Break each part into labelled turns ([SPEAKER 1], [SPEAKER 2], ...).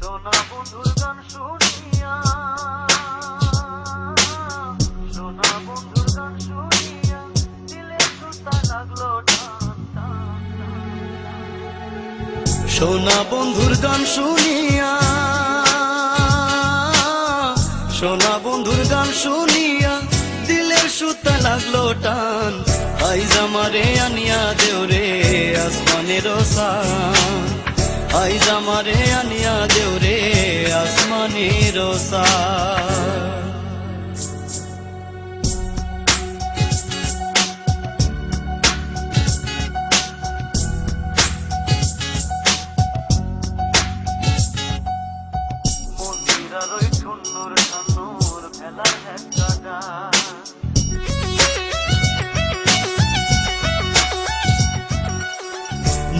[SPEAKER 1] সোনা বন্ধুর গান শুনিয়া, সোনা বন্ধুর গান শুনিয়া দিলে সুতা লাগলো টান টান টান। সোনা বন্ধুর গান শুনিয়া, সোনা বন্ধুর গান শুনিয়া দিলের সুতা লাগলো টান। আইজ আমারে আনিয়া দেও রে আসমানের সান, আইজ আমারে আনিয়া দেও রে আসমানের সান। মন্দিরার ওই ঠুন্নুর ঠান্নুর ভেলার একটা গান,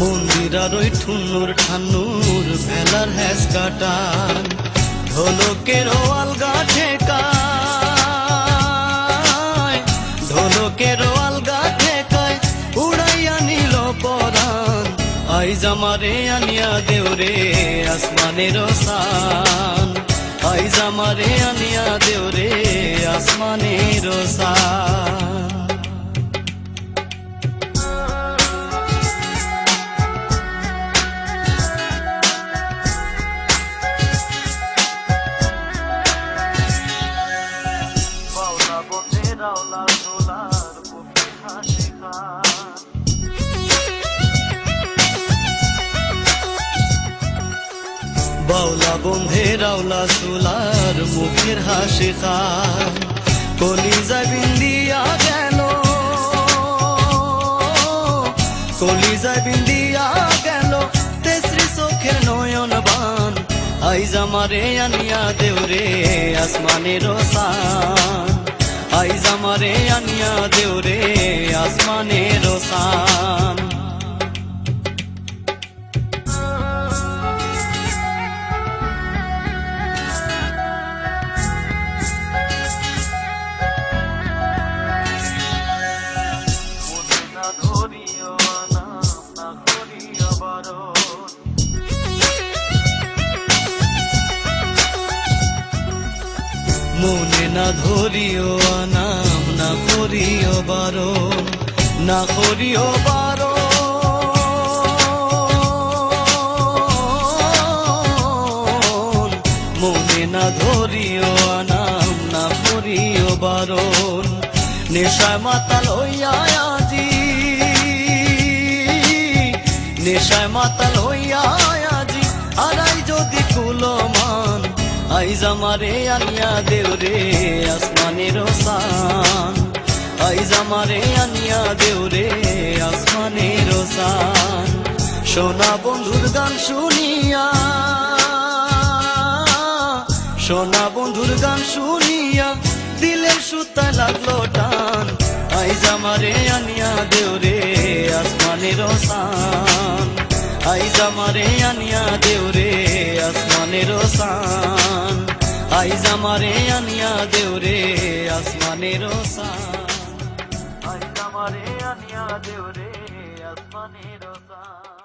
[SPEAKER 1] মন্দিরার ওই ঠুন্নুর ঠান্নুর ভেলার হ্যাসকা টান। ঢোলকের আলগা ঠেকায়, ঢোলকের আলগা ঠেকায় উড়াইয়া নিল পরাণ। আইজ আমারে আনিয়া দেও রে আসমানের সান, আইজ আমারে আনিয়া দেও রে আসমানের সান। রাওলা সোলার বুকে হাসি খান, বাউলা বন্ধে রাওলা সোলার মুখের হাসি খান। কলিজা বিন্দিয়া গেল, কলিজা বিন্দিয়া গেল তেসরি চোখের নয়ন বান। আইজ আমারে আনিয়া দেও রে আসমানের সান, আইজ আমারে আনিয়া দেও রে আসমানের সান। মনে না ধরিও নাম না করিও বারণ, মনে না ধরিও নাম না করিও বারণ, না করিও বারণ। মনে না ধরিও নাম না করিও বারণ। নেশায় মাতাল হইয়া আজি, নেশায় মাতাল হইয়া আজি আরাই যদি কুলমান। আইজ আমারে আনিয়া দেও রে আসমানের সান, আইজ আমারে আনিয়া দেও রে আসমানের সান। সোনা বন্ধুর গান শুনিয়া, সোনা বন্ধুর গান শুনিয়া দিলের সুতা লাগলো টান। আইজ আমারে আনিয়া দেও রে আসমানের সান, আইজ আমারে আনিয়া দেও রে আসমানের সান, আইজ আমারে আনিয়া দেও রে আসমানের সান, আইজ আমারে আনিয়া দেও রে আসমানের সান।